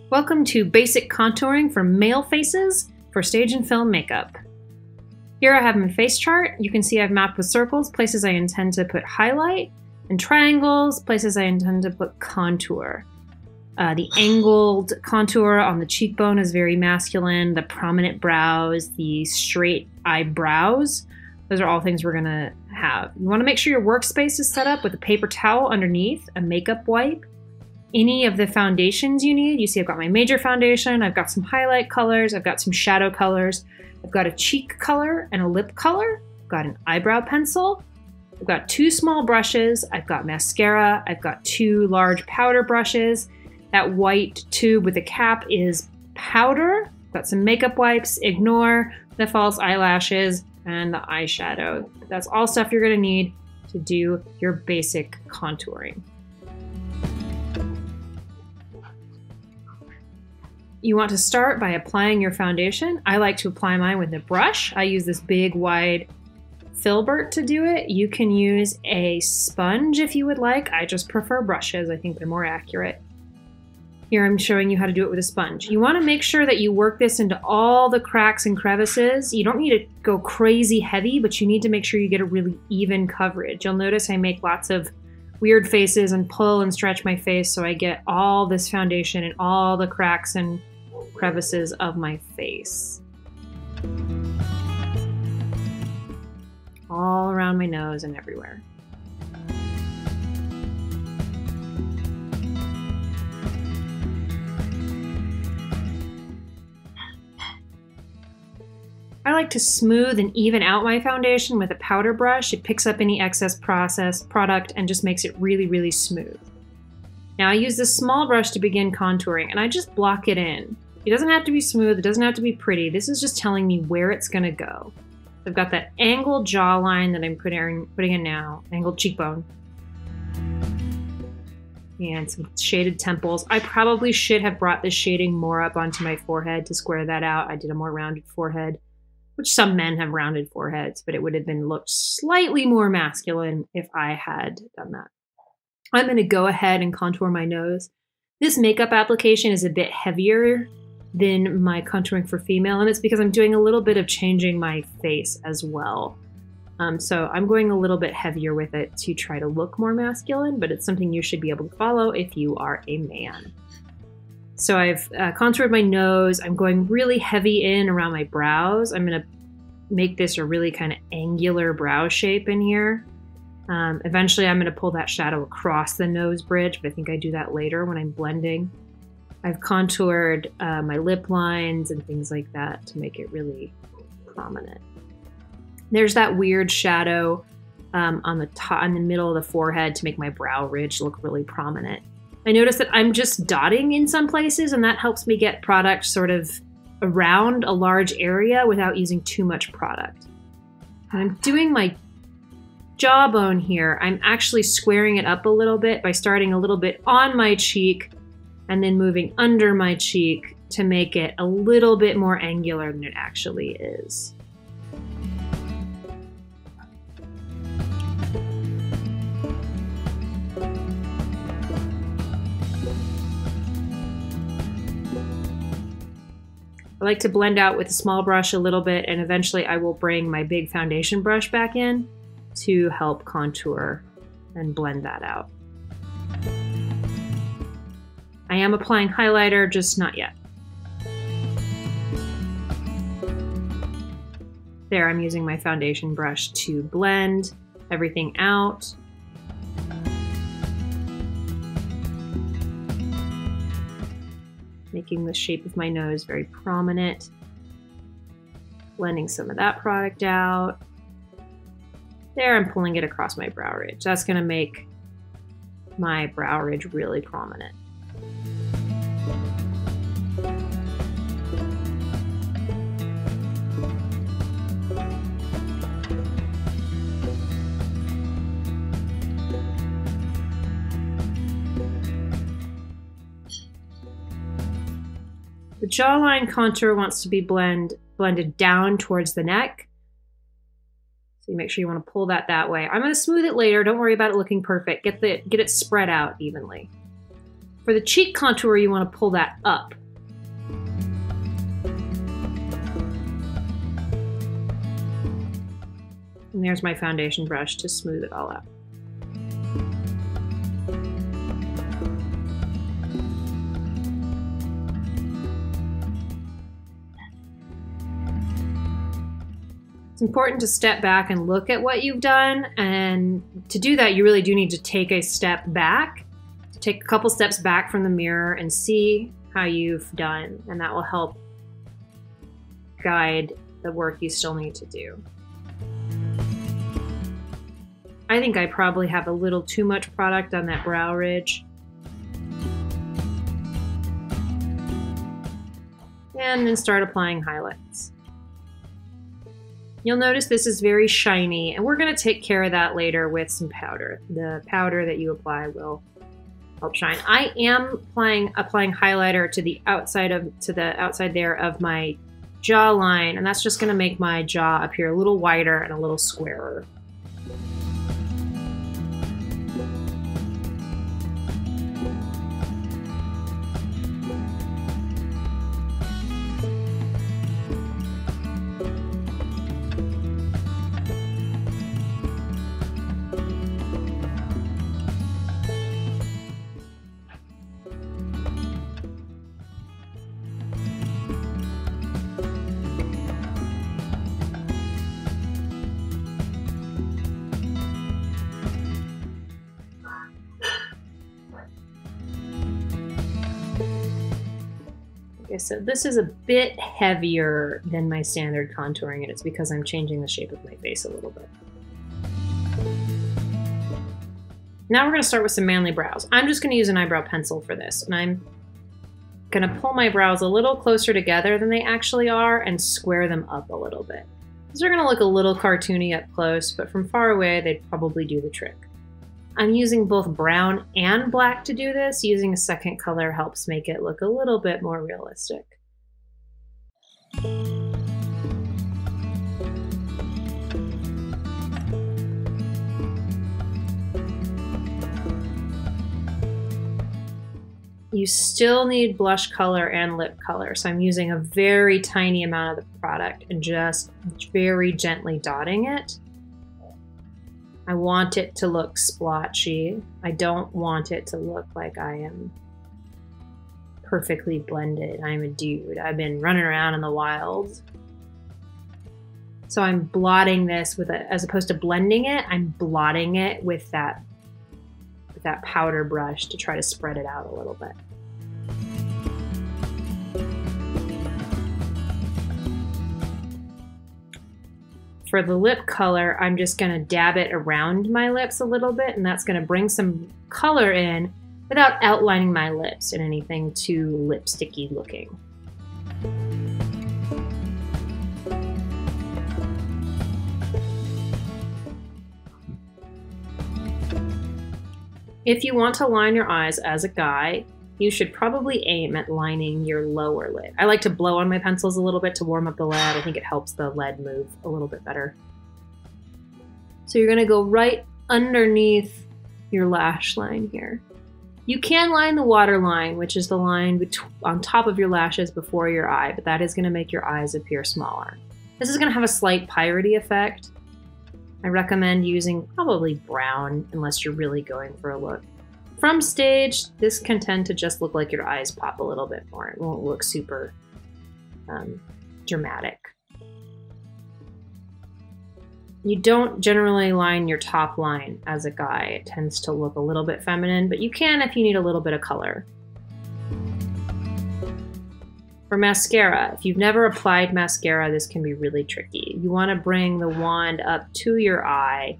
Welcome to basic contouring for male faces for stage and film makeup. Here I have my face chart. You can see I've mapped with circles, places I intend to put highlight, and triangles, places I intend to put contour. The angled contour on the cheekbone is very masculine. The prominent brows, the straight eyebrows, those are all things we're gonna have. You wanna make sure your workspace is set up with a paper towel underneath, a makeup wipe, any of the foundations you need. You see I've got my major foundation, I've got some highlight colors, I've got some shadow colors, I've got a cheek color and a lip color, I've got an eyebrow pencil, I've got 2 small brushes, I've got mascara, I've got 2 large powder brushes. That white tube with the cap is powder. I've got some makeup wipes, ignore the false eyelashes, and the eyeshadow. That's all stuff you're gonna need to do your basic contouring. You want to start by applying your foundation. I like to apply mine with a brush. I use this big wide filbert to do it. You can use a sponge if you would like. I just prefer brushes. I think they're more accurate. Here I'm showing you how to do it with a sponge. You want to make sure that you work this into all the cracks and crevices. You don't need to go crazy heavy, but you need to make sure you get a really even coverage. You'll notice I make lots of weird faces and pull and stretch my face so I get all this foundation in all the cracks and crevices of my face. All around my nose and everywhere. I like to smooth and even out my foundation with a powder brush. It picks up any excess product and just makes it really, really smooth. Now I use this small brush to begin contouring and I just block it in. It doesn't have to be smooth, it doesn't have to be pretty. This is just telling me where it's gonna go. I've got that angled jawline that I'm putting in now, angled cheekbone. And some shaded temples. I probably should have brought this shading more up onto my forehead to square that out. I did a more rounded forehead, which some men have rounded foreheads, but it would have been looked slightly more masculine if I had done that. I'm gonna go ahead and contour my nose. This makeup application is a bit heavier than my contouring for female, and it's because I'm doing a little bit of changing my face as well. So I'm going a little bit heavier with it to try to look more masculine, but it's something you should be able to follow if you are a man. So I've contoured my nose. I'm going really heavy in around my brows. I'm gonna make this a really kind of angular brow shape in here. Eventually I'm gonna pull that shadow across the nose bridge, but I think I do that later when I'm blending. I've contoured my lip lines and things like that to make it really prominent. There's that weird shadow on the top, in the middle of the forehead to make my brow ridge look really prominent. I notice that I'm just dotting in some places and that helps me get product sort of around a large area without using too much product. When I'm doing my jawbone here, I'm actually squaring it up a little bit by starting a little bit on my cheek and then moving under my cheek to make it a little bit more angular than it actually is. I like to blend out with a small brush a little bit, and eventually I will bring my big foundation brush back in to help contour and blend that out. I am applying highlighter, just not yet. There, I'm using my foundation brush to blend everything out. Making the shape of my nose very prominent. Blending some of that product out. There, I'm pulling it across my brow ridge. That's gonna make my brow ridge really prominent. The jawline contour wants to be blended down towards the neck. So you make sure you want to pull that way. I'm going to smooth it later. Don't worry about it looking perfect. Get it spread out evenly. For the cheek contour, you want to pull that up. And there's my foundation brush to smooth it all out. It's important to step back and look at what you've done, and to do that you really do need to take a step back, take a couple steps back from the mirror and see how you've done, and that will help guide the work you still need to do. I think I probably have a little too much product on that brow ridge. And then start applying highlights. You'll notice this is very shiny, and we're going to take care of that later with some powder. The powder that you apply will help shine. I am applying highlighter to the outside there of my jawline, and that's just going to make my jaw appear a little wider and a little squarer. So this is a bit heavier than my standard contouring, and it's because I'm changing the shape of my face a little bit. Now we're going to start with some manly brows. I'm just going to use an eyebrow pencil for this, and I'm going to pull my brows a little closer together than they actually are and square them up a little bit. These are going to look a little cartoony up close, but from far away they'd probably do the trick. I'm using both brown and black to do this. Using a second color helps make it look a little bit more realistic. You still need blush color and lip color, so I'm using a very tiny amount of the product and just very gently dotting it. I want it to look splotchy. I don't want it to look like I am perfectly blended. I'm a dude. I've been running around in the wild. So I'm blotting this with as opposed to blending it, I'm blotting it with that powder brush to try to spread it out a little bit. For the lip color, I'm just going to dab it around my lips a little bit, and that's going to bring some color in without outlining my lips in anything too lipsticky looking. If you want to line your eyes as a guy, you should probably aim at lining your lower lid. I like to blow on my pencils a little bit to warm up the lead. I think it helps the lead move a little bit better. So you're gonna go right underneath your lash line here. You can line the waterline, which is the line on top of your lashes before your eye, but that is gonna make your eyes appear smaller. This is gonna have a slight piratey effect. I recommend using probably brown unless you're really going for a look. From stage, this can tend to just look like your eyes pop a little bit more. It won't look super dramatic. You don't generally line your top line as a guy. It tends to look a little bit feminine, but you can if you need a little bit of color. For mascara, if you've never applied mascara, this can be really tricky. You want to bring the wand up to your eye,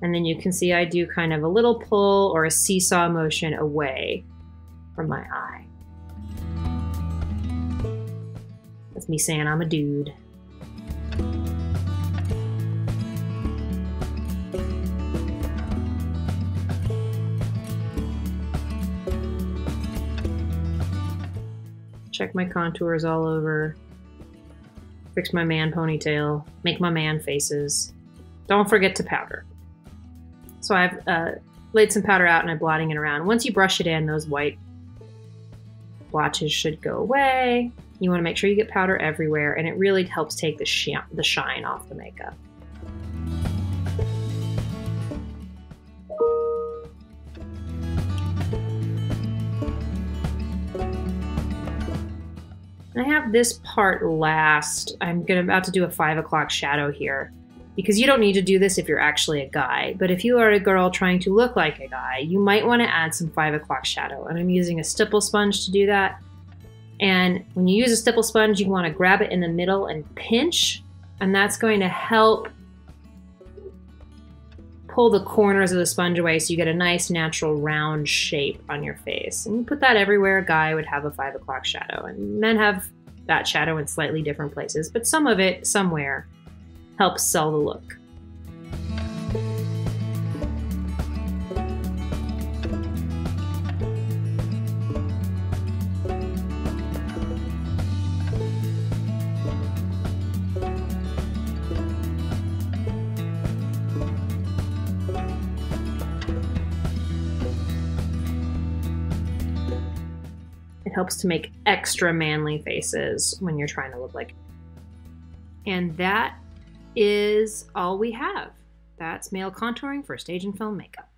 and then you can see I do kind of a little pull or a seesaw motion away from my eye. That's me saying I'm a dude. Check my contours all over. Fix my man ponytail. Make my man faces. Don't forget to powder. So I've laid some powder out and I'm blotting it around. Once you brush it in, those white splotches should go away. You want to make sure you get powder everywhere, and it really helps take the shine off the makeup. I have this part last. I'm about to do a 5 o'clock shadow here, because you don't need to do this if you're actually a guy. But if you are a girl trying to look like a guy, you might want to add some 5 o'clock shadow. And I'm using a stipple sponge to do that. And when you use a stipple sponge, you want to grab it in the middle and pinch. And that's going to help pull the corners of the sponge away so you get a nice natural round shape on your face. And you put that everywhere a guy would have a 5 o'clock shadow. And men have that shadow in slightly different places, but some of it somewhere helps sell the look. It helps to make extra manly faces when you're trying to look like. And that is all we have. That's male contouring for stage and film makeup.